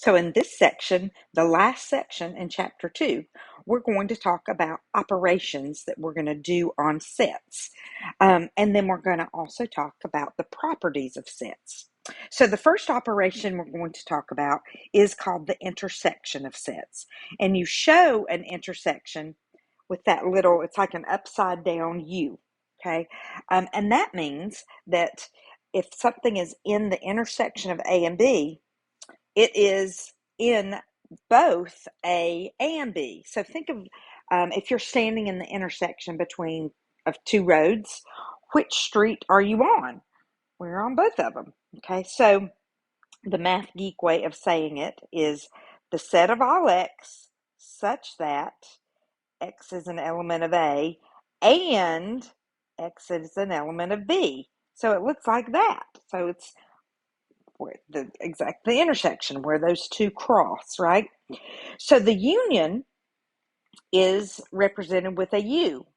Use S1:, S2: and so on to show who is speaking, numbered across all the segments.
S1: So in this section, the last section in chapter 2, we're going to talk about operations that we're going to do on sets. And then we're going to also talk about the properties of sets. So the first operation we're going to talk about is called the intersection of sets. And you show an intersection with that little, it's like an upside down U, okay? And that means that if something is in the intersection of A and B, it is in both A and B. So think of if you're standing in the intersection between of two roads, which street are you on? We're on both of them. Okay, so the math geek way of saying it is the set of all x such that x is an element of A and x is an element of B. So it looks like that. So it's where the intersection where those two cross, right? So the union is represented with a U,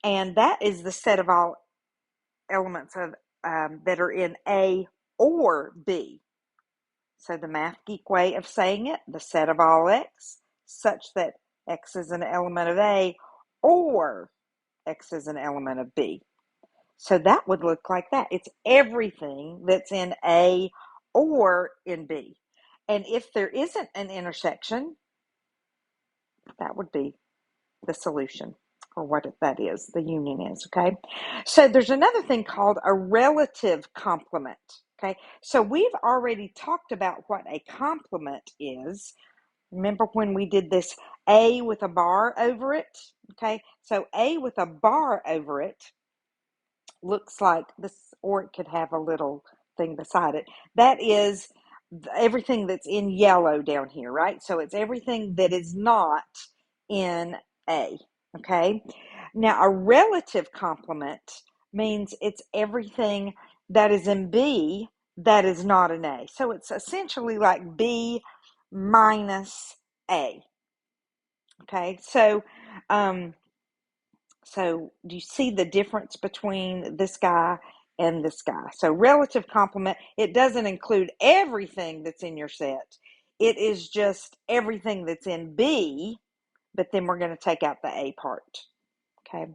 S1: and that is the set of all elements of that are in A or B. So the math geek way of saying it, the set of all x such that x is an element of A or x is an element of B. So that would look like that. It's everything that's in A or in B. And if there isn't an intersection, that would be the solution, or what that is, the union is, okay? So there's another thing called a relative complement, okay? So we've already talked about what a complement is. Remember when we did this A with a bar over it, okay? So A with a bar over it looks like this, or it could have a little thing beside it. That is everything that's in yellow down here, right? So it's everything that is not in A, okay? Now, a relative complement means it's everything that is in B that is not in A. So it's essentially like B minus A, okay? So do you see the difference between this guy and this guy? So relative complement, it doesn't include everything that's in your set. It is just everything that's in B, but then we're going to take out the A part. Okay.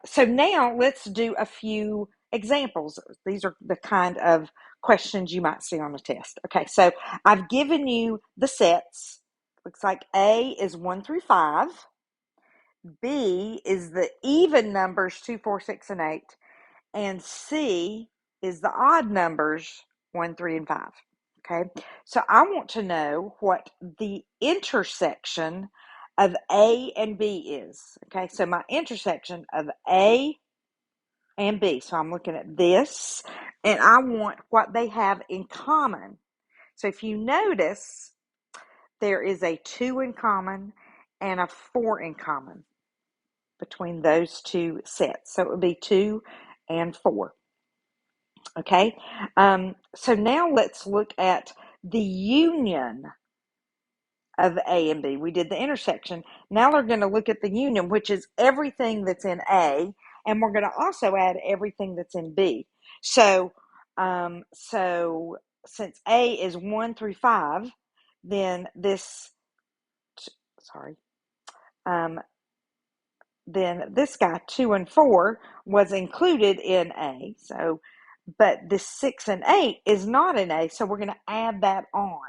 S1: So now let's do a few examples. These are the kind of questions you might see on a test. Okay, so I've given you the sets. Looks like A is 1 through 5. B is the even numbers 2, 4, 6, and 8. And C is the odd numbers 1, 3, and 5. Okay, so I want to know what the intersection of A and B is. Okay, so my intersection of A and B. So I'm looking at this, and I want what they have in common. So if you notice, there is a 2 in common and a 4 in common between those two sets. So it would be 2 and 4. Okay, so now let's look at the union of A and B. We did the intersection. Now we're going to look at the union, which is everything that's in A, and we're going to also add everything that's in B. So since A is 1 through 5, then sorry, um, then this guy 2 and 4 was included in A. So, but this 6 and 8 is not in A, so we're going to add that on.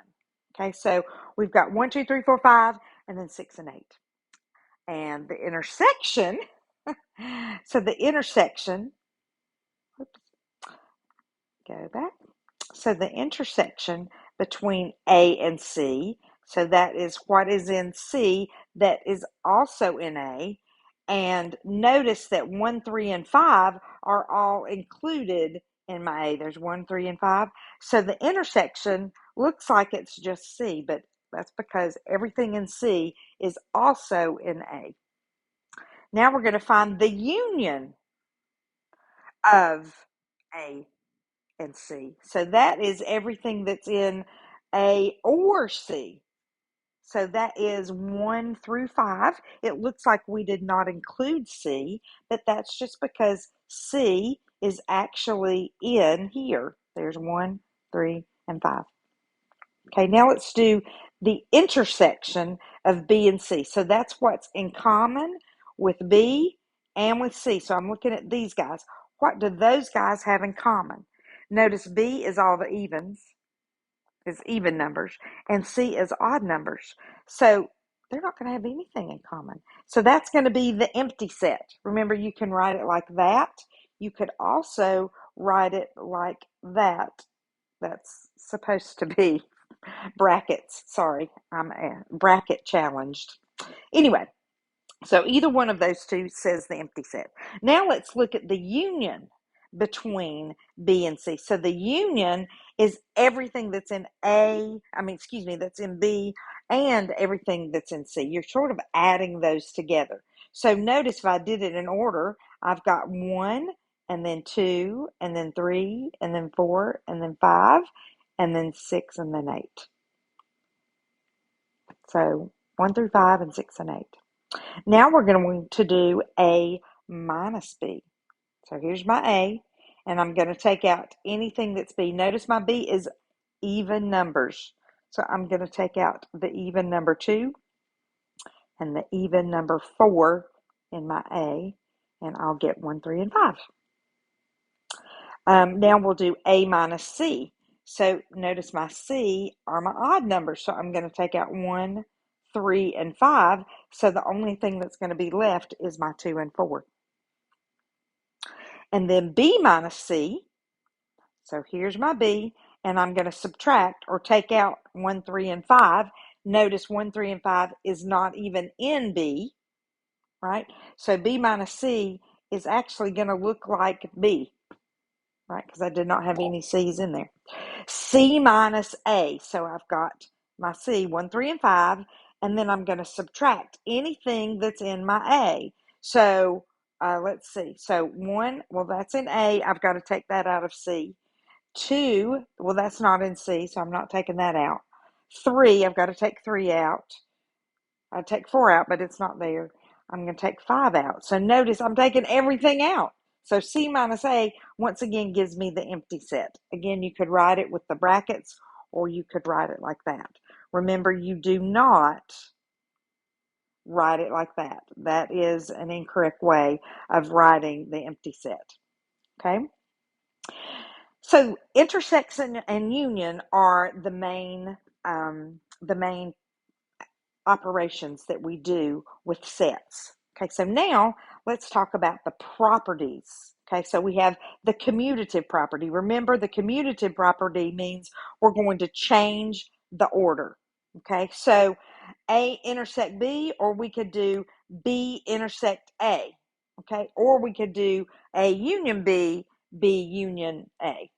S1: Okay, so we've got 1, 2, 3, 4, 5, and then 6 and 8. And the intersection, so the intersection, oops, go back. So the intersection between A and C, so that is what is in C that is also in A. And notice that 1, 3, and 5 are all included in my A. There's 1, 3, and 5. So the intersection looks like it's just C, but that's because everything in C is also in A. Now we're going to find the union of A and C. So that is everything that's in A or C. So that is 1 through 5. It looks like we did not include C, but that's just because C is actually in here. There's 1, 3, and 5. Okay, now let's do the intersection of B and C. So that's what's in common with B and with C. So I'm looking at these guys. What do those guys have in common? Notice B is all the evens, is even numbers, and C is odd numbers. So they're not going to have anything in common. So that's going to be the empty set. Remember, you can write it like that. You could also write it like that. That's supposed to be brackets. Sorry, I'm bracket challenged. Anyway, so either one of those two says the empty set. Now let's look at the union between B and C. So the union is everything that's in that's in B and everything that's in C. You're sort of adding those together. So notice if I did it in order, I've got 1 and then 2 and then 3 and then 4 and then 5 and then 6 and then 8. So 1 through 5 and 6 and 8. Now we're going to do A minus B. So here's my A, and I'm going to take out anything that's B. Notice my B is even numbers. So I'm going to take out the even number 2 and the even number 4 in my A, and I'll get 1, 3, and 5. Now we'll do A minus C. So notice my C are my odd numbers. So I'm going to take out 1, 3, and 5. So the only thing that's going to be left is my 2 and 4. And then B minus C. So here's my B, and I'm going to subtract or take out 1, 3, and 5. Notice 1, 3, and 5 is not even in B, right? So B minus C is actually going to look like B, right? Because I did not have any C's in there. C minus A. So I've got my C, 1, 3, and 5, and then I'm going to subtract anything that's in my A. So let's see. So 1, well, that's in A. I've got to take that out of C. 2, well, that's not in C, so I'm not taking that out. 3, I've got to take 3 out. I take 4 out, but it's not there. I'm going to take 5 out. So notice I'm taking everything out. So C minus A, once again, gives me the empty set. Again, you could write it with the brackets, or you could write it like that. Remember, you do not write it like that. That is an incorrect way of writing the empty set. Okay? So intersection and union are the main operations that we do with sets. Okay, so now let's talk about the properties. Okay, so we have the commutative property. Remember, the commutative property means we're going to change the order. Okay, so A intersect B, or we could do B intersect A. Okay, or we could do A union B, B union A.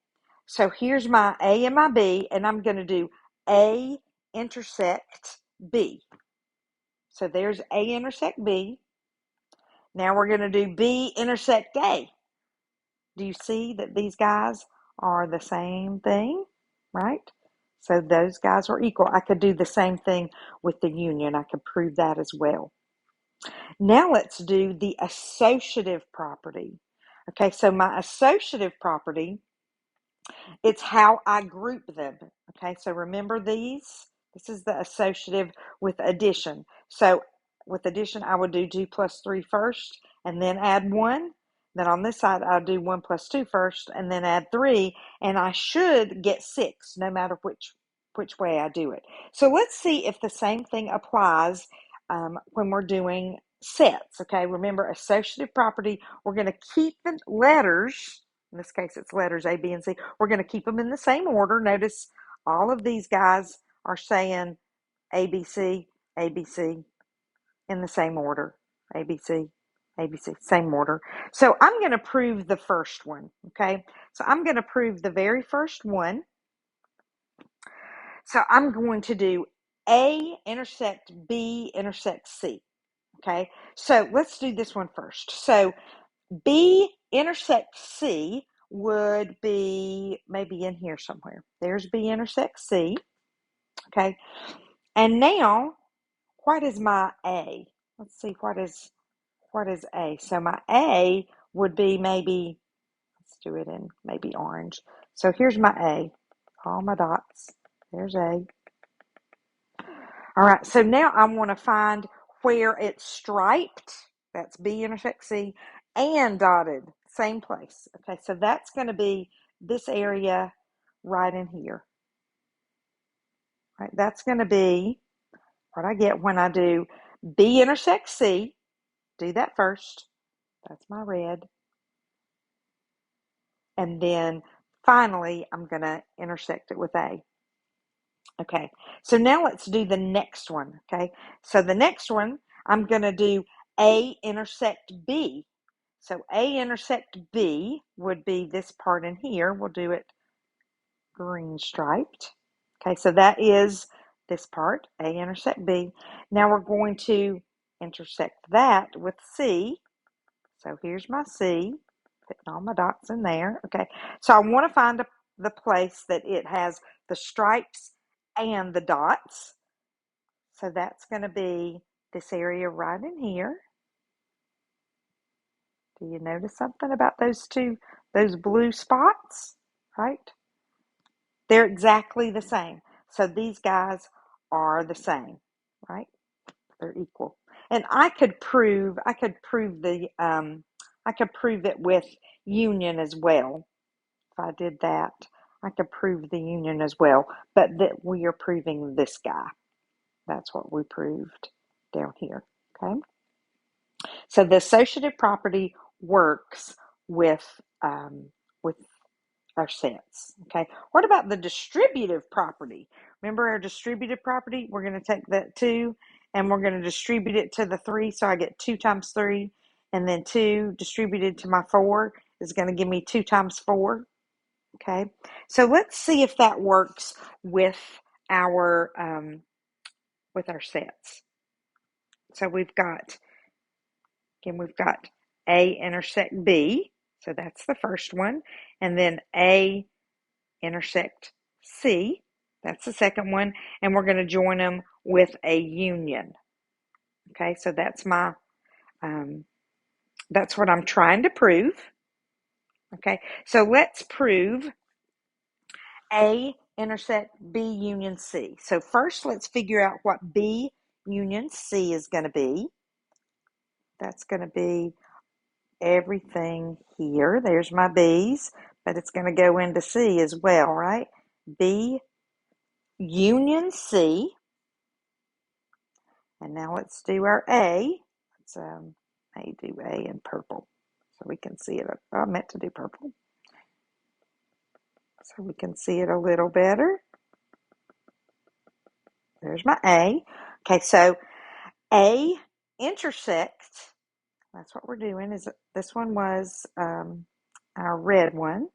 S1: So here's my A and my B, and I'm going to do A intersect B. So there's A intersect B. Now we're going to do B intersect A. Do you see that these guys are the same thing, right? So those guys are equal. I could do the same thing with the union. I could prove that as well. Now let's do the associative property. Okay, so my associative property, it's how I group them. Okay, so remember these? This is the associative with addition. So with addition, I would do 2 plus 3 first and then add 1. Then on this side, I'll do 1 plus 2 first and then add 3. And I should get 6 no matter which way I do it. So let's see if the same thing applies when we're doing sets. Okay, remember associative property, we're going to keep the letters. In this case, it's letters A, B, and C. We're going to keep them in the same order. Notice all of these guys are saying ABC, ABC in the same order. ABC, ABC, same order. So I'm going to prove the first one, okay? So I'm going to prove the very first one. So I'm going to do A intersect B intersect C, okay? So let's do this one first. So B intersect C would be maybe in here somewhere. There's B intersect C. Okay. And now, what is my A? Let's see, what is A? So my A would be maybe, let's do it in maybe orange. So here's my A. All my dots. There's A. All right, so now I want to find where it's striped. That's B intersect C, and dotted, same place. Okay, so that's going to be this area right in here. Right, that's going to be what I get when I do B intersect C. Do that first. That's my red. And then finally, I'm going to intersect it with A. Okay, so now let's do the next one. Okay, so the next one, I'm going to do A intersect B. So A intersect B would be this part in here. We'll do it green striped. Okay, so that is this part, A intersect B. Now we're going to intersect that with C. So here's my C, putting all my dots in there. Okay, so I want to find the place that it has the stripes and the dots. So that's going to be this area right in here. Do you notice something about those blue spots, right? They're exactly the same. So these guys are the same, right? They're equal. And I could prove it with union as well. If I did that, I could prove the union as well, but that we are proving this guy. That's what we proved down here, okay? So the associative property works with with our sets, okay? What about the distributive property? Remember our distributive property? We're going to take that 2 and we're going to distribute it to the 3, so I get 2 times 3, and then 2 distributed to my 4 is going to give me 2 times 4, okay? So let's see if that works with our sets. So we've got A intersect B, so that's the first one, and then A intersect C, that's the second one, and we're going to join them with a union. Okay, so that's what I'm trying to prove. Okay, so let's prove A intersect B union C. So first, let's figure out what B union C is going to be. That's going to be everything here. There's my B's, but it's going to go into C as well, right? B union C. And now let's do our A. Let's do A in purple so we can see it. Oh, I meant to do purple. So we can see it a little better. There's my A. Okay, so A intersects. That's what we're doing. Is this one was our red one.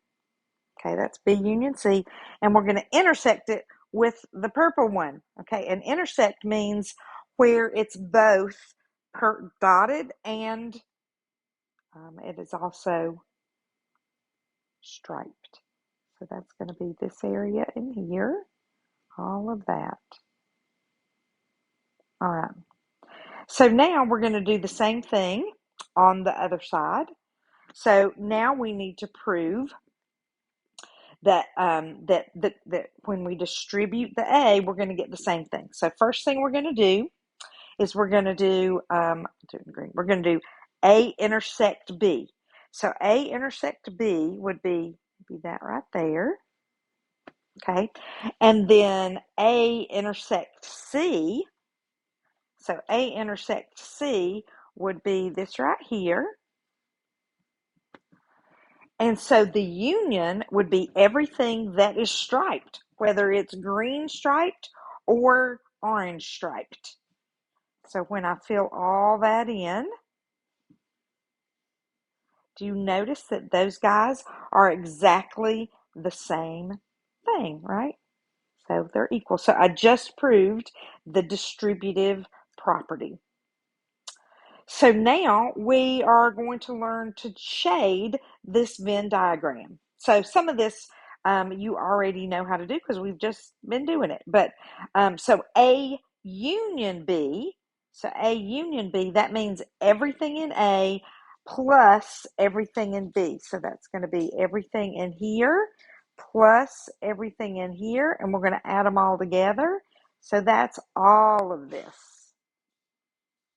S1: Okay, that's B union C. And we're going to intersect it with the purple one. Okay, and intersect means where it's both dotted and it is also striped. So that's going to be this area in here. All of that. All right. So now we're going to do the same thing on the other side. So now we need to prove that that when we distribute the A, we're going to get the same thing. So first thing we're going to do is we're going to do we're going to do A intersect B. So A intersect B would be that right there. Okay, and then A intersect C. So A intersect C would be this right here. And so the union would be everything that is striped, whether it's green striped or orange striped. So when I fill all that in, do you notice that those guys are exactly the same thing, right? So they're equal. So I just proved the distributive property. So now we are going to learn to shade this Venn diagram. So some of this you already know how to do because we've just been doing it. But so A union B, that means everything in A plus everything in B. So that's going to be everything in here plus everything in here, and we're going to add them all together So that's all of this.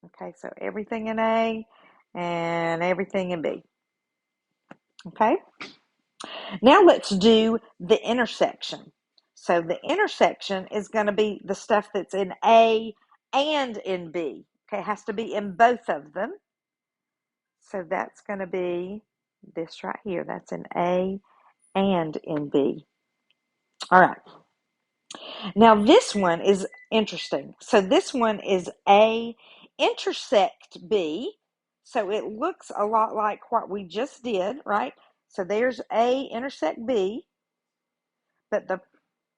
S1: Okay, so everything in A and everything in B. Okay, now let's do the intersection. So the intersection is going to be the stuff that's in A and in B. Okay, it has to be in both of them. So that's going to be this right here. That's in A and in B. All right. Now this one is interesting. So this one is A intersect B. So it looks a lot like what we just did, right? So there's A intersect B. But the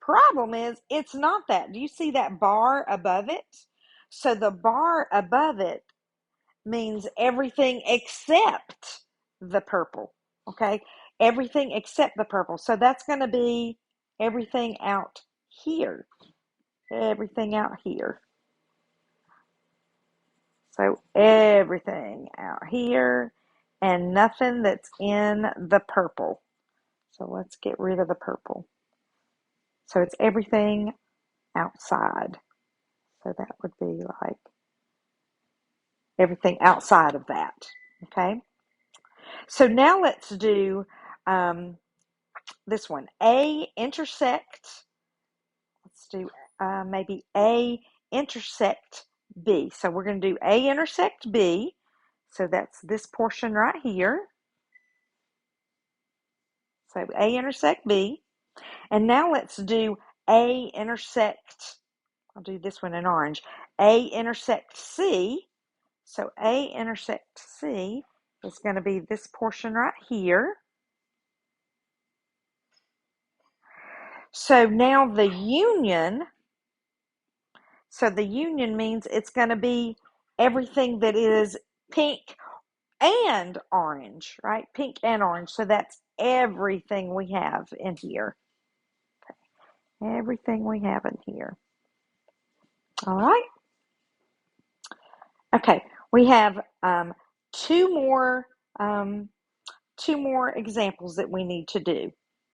S1: problem is it's not that. Do you see that bar above it? So the bar above it means everything except the purple. Okay? Everything except the purple. So that's going to be everything out here. Everything out here. So everything out here and nothing that's in the purple. So let's get rid of the purple. So it's everything outside. So that would be like everything outside of that. Okay. So now let's do this one. A intersect. Let's do maybe A intersect B. So we're going to do A intersect B. So that's this portion right here. So A intersect B. And now let's do A intersect, I'll do this one in orange, A intersect C. So A intersect C is going to be this portion right here. So now the union, so the union means it's going to be everything that is pink and orange, right? Pink and orange. So that's everything we have in here. Okay. Everything we have in here. All right. Okay. We have two more two more examples that we need to do.